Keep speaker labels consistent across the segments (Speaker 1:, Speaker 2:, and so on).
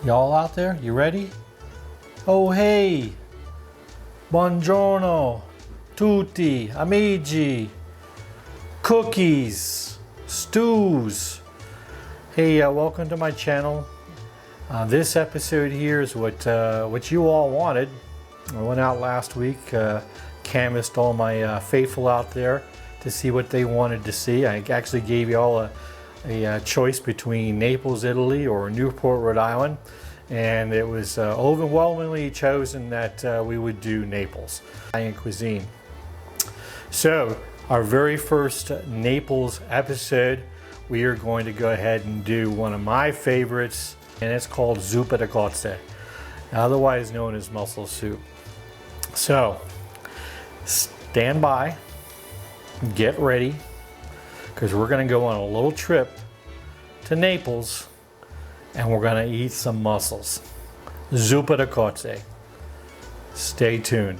Speaker 1: Y'all out there, you ready? Oh hey! Buongiorno! Tutti, amici! Cookies! Stews! Hey, welcome to my channel. This episode here is what you all wanted. I went out last week, canvassed all my faithful out there to see what they wanted to see. I actually gave you all a choice between Naples, Italy or Newport, Rhode Island, and it was overwhelmingly chosen that we would do Naples, Italian cuisine. So our very first Naples episode, we are going to go ahead and do one of my favorites, and it's called Zuppa Di Cozze, otherwise known as mussel soup. So stand by, get ready, because we're going to go on a little trip to Naples and we're going to eat some mussels. Zuppa Di Cozze. Stay tuned.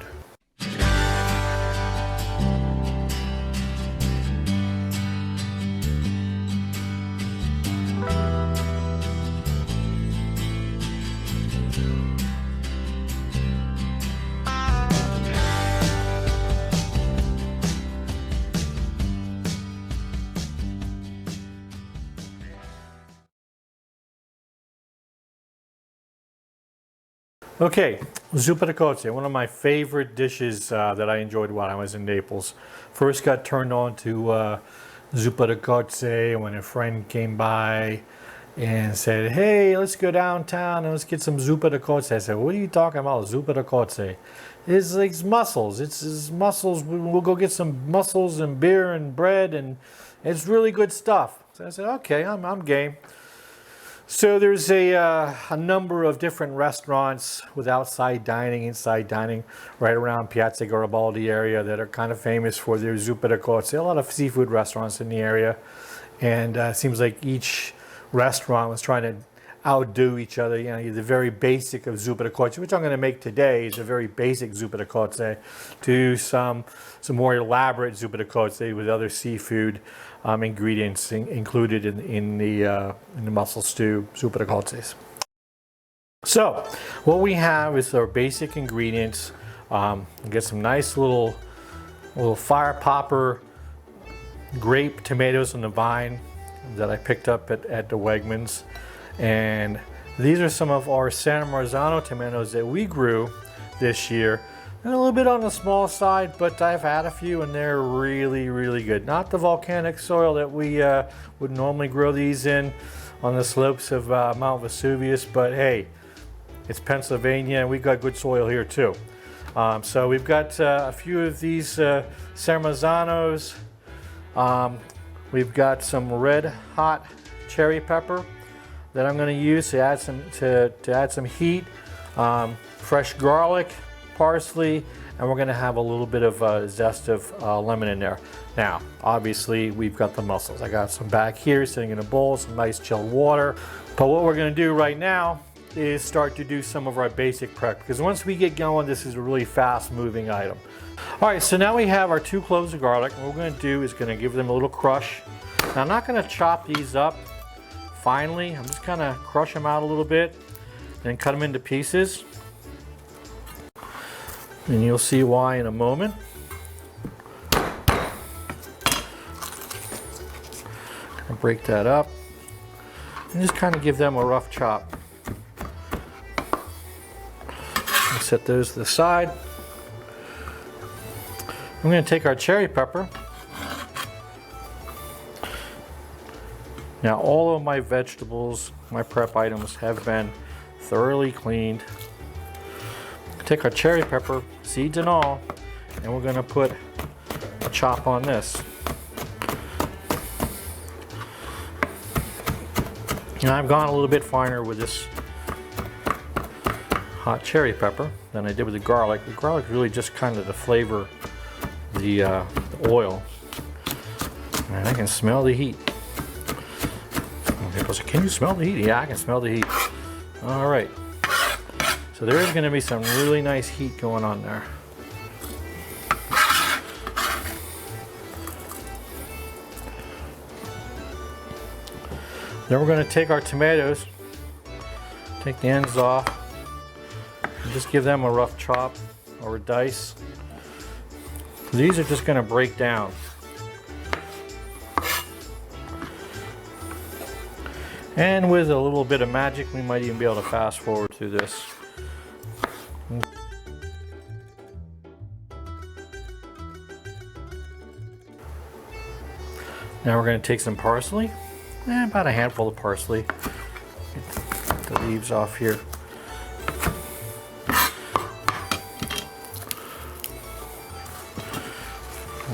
Speaker 1: Okay, Zuppa Di Cozze, one of my favorite dishes that I enjoyed while I was in Naples. First got turned on to Zuppa Di Cozze when a friend came by and said, hey, let's go downtown and let's get some Zuppa Di Cozze. I said, what are you talking about, Zuppa Di Cozze? It's like mussels. It's mussels. We'll go get some mussels and beer and bread, and it's really good stuff. So I said, okay, I'm game. So there's a number of different restaurants with outside dining, inside dining, right around Piazza Garibaldi area that are kind of famous for their Zuppa Di Cozze. A lot of seafood restaurants in the area, and it seems like each restaurant was trying to outdo each other. You know, the very basic of Zuppa Di Cozze, which I'm going to make today, is a very basic Zuppa Di Cozze, to some more elaborate Zuppa Di Cozze with other seafood ingredients included in the mussel stew, Zuppa Di Cozze. So what we have is our basic ingredients. Get some nice little fire popper grape tomatoes on the vine that I picked up at the Wegmans, and these are some of our San Marzano tomatoes that we grew this year. They're a little bit on the small side, but I've had a few and they're really, really good. Not the volcanic soil that we would normally grow these in on the slopes of Mount Vesuvius, but hey, it's Pennsylvania and we've got good soil here too. So we've got a few of these San Marzanos. We've got some red hot cherry pepper that I'm going to use to add some heat. Fresh garlic, parsley, and we're going to have a little bit of zest of lemon in there. Now, obviously, we've got the mussels. I got some back here sitting in a bowl, some nice chilled water. But what we're going to do right now is start to do some of our basic prep, because once we get going, this is a really fast-moving item. All right, so now we have our 2 cloves of garlic. What we're going to do is going to give them a little crush. Now, I'm not going to chop these up finely. I'm just going to crush them out a little bit and cut them into pieces. And you'll see why in a moment. I'll break that up and just kind of give them a rough chop. I'll set those to the side. I'm going to take our cherry pepper. Now all of my vegetables, my prep items have been thoroughly cleaned. Take our cherry pepper, seeds and all, and we're going to put a chop on this. Now I've gone a little bit finer with this hot cherry pepper than I did with the garlic. The garlic really just kind of to flavor the oil. And I can smell the heat. Okay, can you smell the heat? Yeah, I can smell the heat. All right. So there is going to be some really nice heat going on there. Then we're going to take our tomatoes Take the ends off. And just give them a rough chop or a dice. These are just going to break down. And with a little bit of magic, we might even be able to fast forward through this. Now we're going to take some parsley, about a handful of parsley. Get the leaves off here.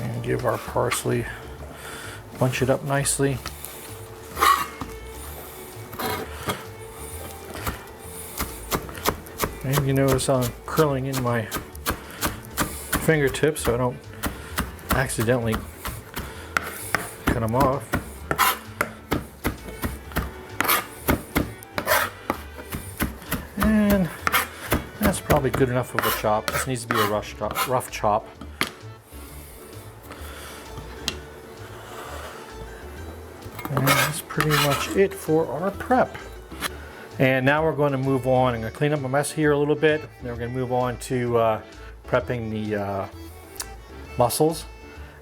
Speaker 1: And give our parsley, bunch it up nicely. And you notice I'm curling in my fingertips so I don't accidentally cut them off. And that's probably good enough of a chop. This needs to be a rough chop. And that's pretty much it for our prep. And now we're going to move on. I'm going to clean up my mess here a little bit. Then we're going to move on to prepping the mussels.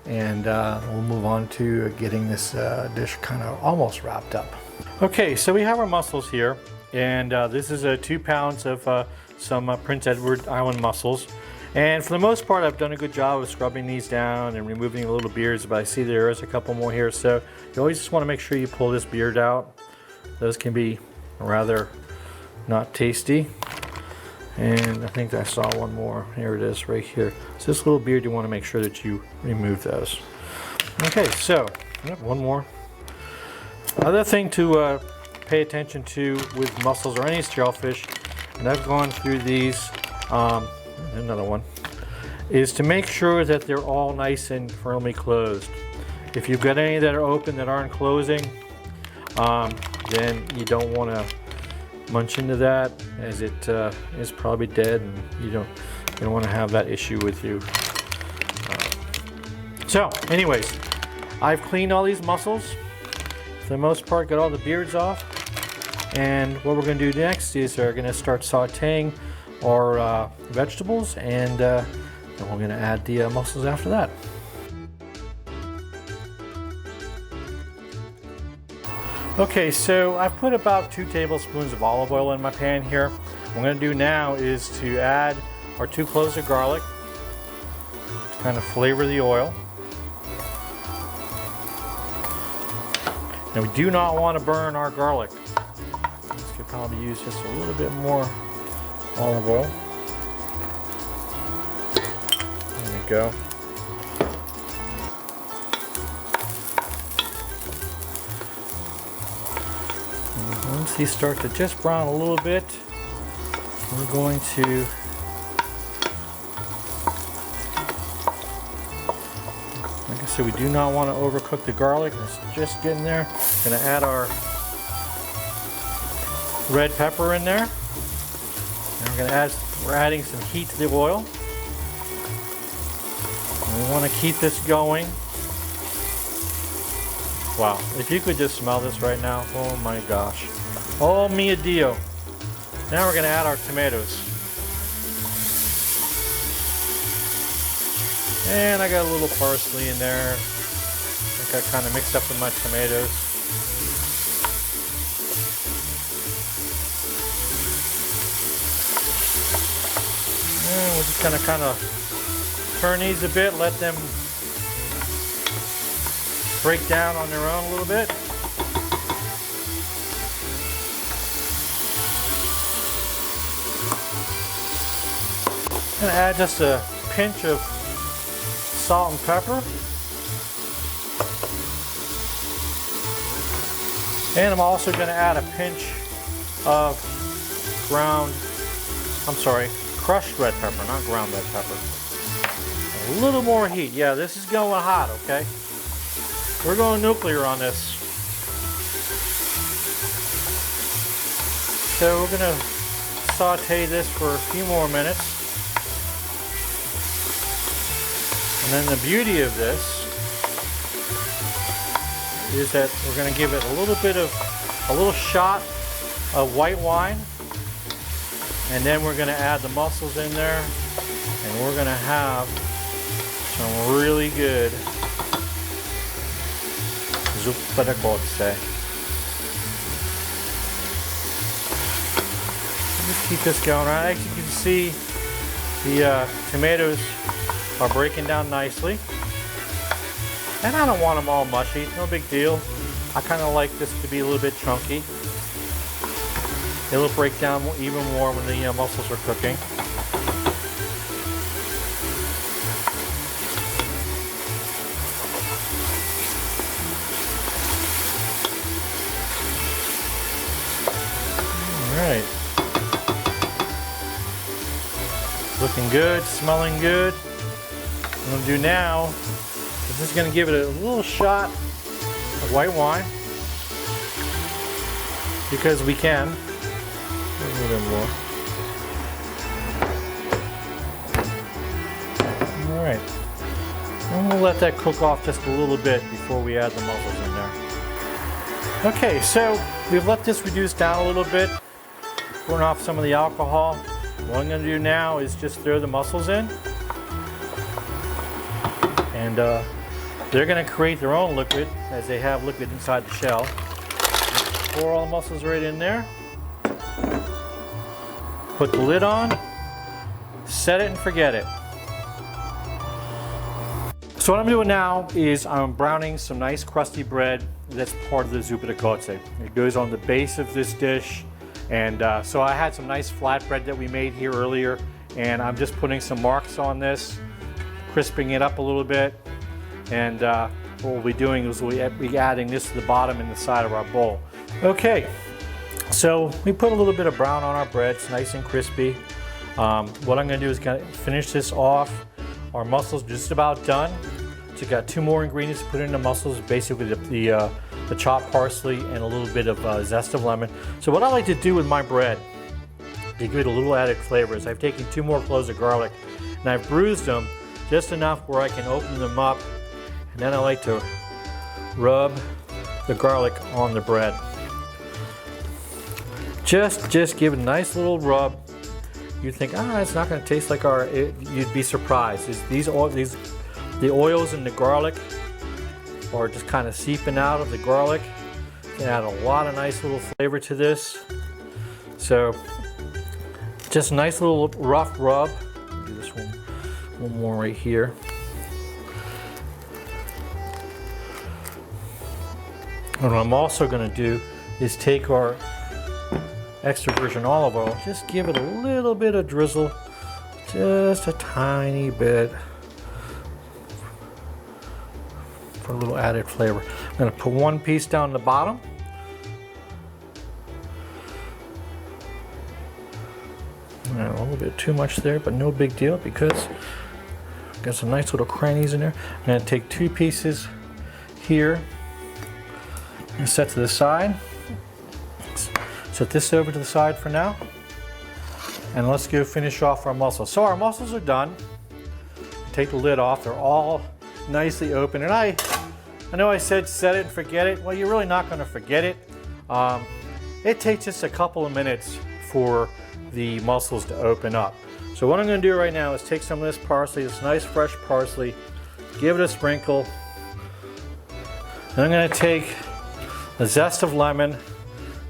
Speaker 1: And we'll move on to getting this dish kind of almost wrapped up. Okay, so we have our mussels here, and this is 2 pounds of some Prince Edward Island mussels. And for the most part, I've done a good job of scrubbing these down and removing the little beards, but I see there is a couple more here. So you always just want to make sure you pull this beard out. Those can be rather not tasty. And I think I saw one more. Here it is right here. So this little beard, you want to make sure that you remove those. Okay, so one more. Other thing to pay attention to with mussels or any shellfish, and I've gone through these, another one, is to make sure that they're all nice and firmly closed. If you've got any that are open that aren't closing, then you don't want to munch into that, as it is probably dead, and you don't want to have that issue with you. So anyways, I've cleaned all these mussels for the most part, got all the beards off, and what we're going to do next is we're going to start sauteing our vegetables, and then we're going to add the mussels after that. Okay, so I've put about 2 tablespoons of olive oil in my pan here. What I'm going to do now is to add our 2 cloves of garlic to kind of flavor the oil. Now we do not want to burn our garlic. This could probably use just a little bit more olive oil. There we go. Once these start to just brown a little bit, we're going to like I said, we do not want to overcook the garlic. It's just getting there. Going to add our red pepper in there. And we're adding some heat to the oil. And we want to keep this going. Wow, if you could just smell this right now, oh my gosh. Oh mio Dio. Now we're going to add our tomatoes. And I got a little parsley in there. I think I kind of mixed up with my tomatoes. And we're just going to kind of turn these a bit, let them break down on their own a little bit. I'm going to add just a pinch of salt and pepper. And I'm also going to add a pinch of crushed red pepper, not ground red pepper. A little more heat. Yeah, this is going hot, okay? We're going nuclear on this. So we're going to saute this for a few more minutes. And then the beauty of this is that we're going to give it a little shot of white wine. And then we're gonna add the mussels in there, and we're gonna have some really good Zuppa Di Cozze. Just keep this going. As you can see, the tomatoes are breaking down nicely. And I don't want them all mushy, no big deal. I kind of like this to be a little bit chunky. It'll break down even more when the mussels are cooking. Alright. Looking good, smelling good. What I'm going to do now is just going to give it a little shot of white wine. Because we can. A little bit more. Alright. And we'll let that cook off just a little bit before we add the mussels in there. Okay, so we've let this reduce down a little bit. Burn off some of the alcohol. What I'm going to do now is just throw the mussels in. And they're going to create their own liquid, as they have liquid inside the shell. Pour all the mussels right in there. Put the lid on, set it and forget it. So what I'm doing now is I'm browning some nice crusty bread that's part of the Zuppa Di Cozze. It goes on the base of this dish. And so I had some nice flatbread that we made here earlier, and I'm just putting some marks on this, crisping it up a little bit. And what we'll be doing is we'll be adding this to the bottom and the side of our bowl. Okay. So we put a little bit of brown on our bread. It's nice and crispy. What I'm going to do is finish this off. Our mussels just about done. So you got two more ingredients to put in the mussels. Basically the chopped parsley and a little bit of zest of lemon. So what I like to do with my bread to give it a little added flavor is I've taken 2 more cloves of garlic and I've bruised them just enough where I can open them up. And then I like to rub the garlic on the bread. Just give it a nice little rub. You'd think, it's not going to taste like you'd be surprised. The oils in the garlic are just kind of seeping out of the garlic. You can add a lot of nice little flavor to this. So, just a nice little rough rub. Do this one more right here. And what I'm also going to do is take our extra virgin olive oil, just give it a little bit of drizzle, just a tiny bit for a little added flavor. I'm going to put one piece down the bottom. A little bit too much there, but no big deal because I've got some nice little crannies in there. I'm going to take 2 pieces here and set to the side. Set this over to the side for now, and let's go finish off our mussels. So our mussels are done. Take the lid off. They're all nicely open. And I know I said set it and forget it. Well, you're really not going to forget it. It takes just a couple of minutes for the mussels to open up. So what I'm going to do right now is take some of this parsley, this nice fresh parsley, give it a sprinkle. Then I'm going to take a zest of lemon.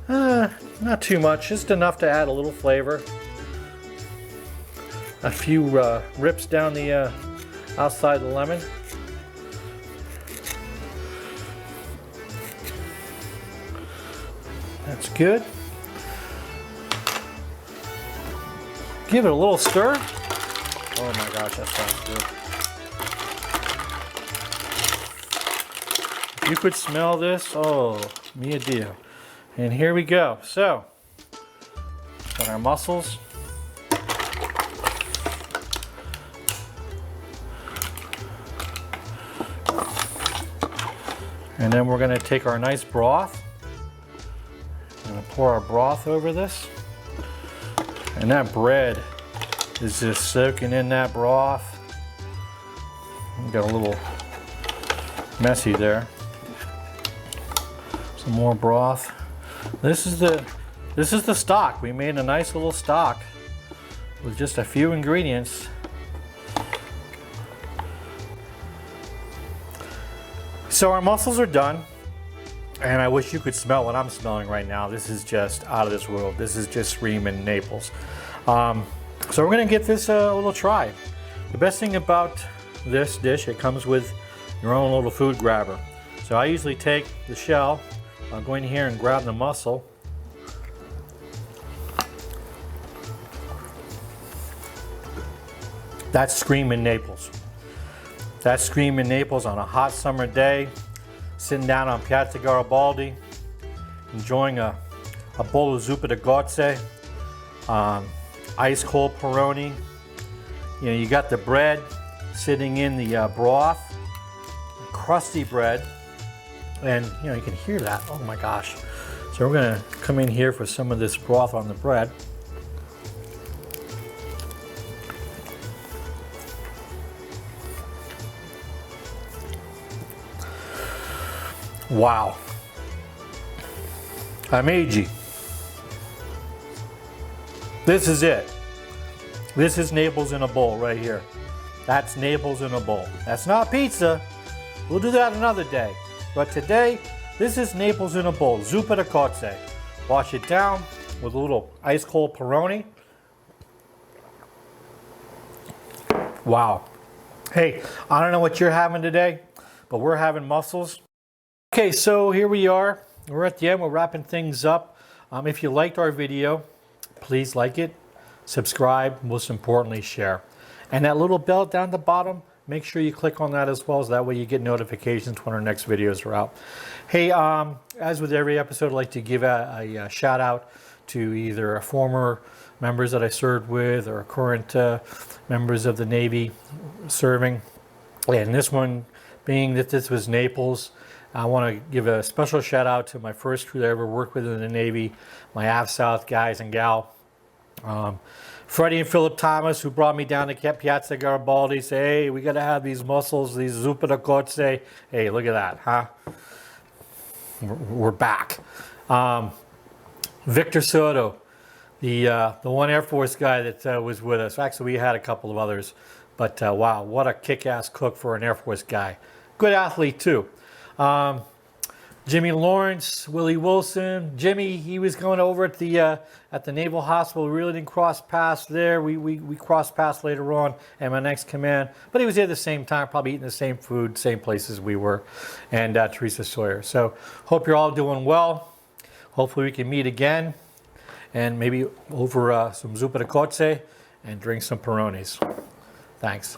Speaker 1: Not too much, just enough to add a little flavor. A few rips down the outside of the lemon. That's good. Give it a little stir. Oh my gosh, that sounds good. If you could smell this, oh, mia Dio. And here we go. So, got our mussels. And then we're going to take our nice broth. I'm going to pour our broth over this. And that bread is just soaking in that broth. Got a little messy there. Some more broth. This is the stock. We made a nice little stock. with just a few ingredients. So our mussels are done, and I wish you could smell what I'm smelling right now. This is just out of this world. This is just screaming Naples. So we're gonna give this a little try. The best thing about this dish, it comes with your own little food grabber. So I usually take the shell, I'm going here and grab the mussel. That's screaming Naples. That's screaming Naples on a hot summer day, sitting down on Piazza Garibaldi, enjoying a bowl of Zuppa Di Cozze, ice cold Peroni. You know, you got the bread sitting in the broth, crusty bread, and you know, you can hear that. Oh my gosh. So we're gonna come in here for some of this broth on the bread. Wow. Amici. This is it. This is Naples in a bowl right here. That's Naples in a bowl. That's not pizza. We'll do that another day. But today, this is Naples in a bowl. Zuppa Di Cozze. Wash it down with a little ice cold Peroni. Wow. Hey, I don't know what you're having today, but we're having mussels. Okay, so here we are. We're at the end. We're wrapping things up. If you liked our video, please like it, subscribe, most importantly, share. And that little bell down the bottom, make sure you click on that as well, so that way you get notifications when our next videos are out. Hey, as with every episode, I'd like to give a shout out to either former members that I served with or current members of the Navy serving. And this one, being that this was Naples, I want to give a special shout out to my first crew that I ever worked with in the Navy, my Av South guys and gal. Freddie and Philip Thomas, who brought me down to Piazza Garibaldi, say, hey, we got to have these mussels, these Zuppa Di Cozze. Hey, look at that, huh? We're back. Victor Soto, the one Air Force guy that was with us. Actually, we had a couple of others, but wow, what a kick-ass cook for an Air Force guy. Good athlete, too. Jimmy Lawrence, Willie Wilson. Jimmy, he was going over at the Naval Hospital. We really didn't cross paths there. We crossed paths later on at my next command. But he was there at the same time, probably eating the same food, same places we were. And Teresa Sawyer. So hope you're all doing well. Hopefully we can meet again. And maybe over some Zuppa Di Cozze and drink some Peronis. Thanks.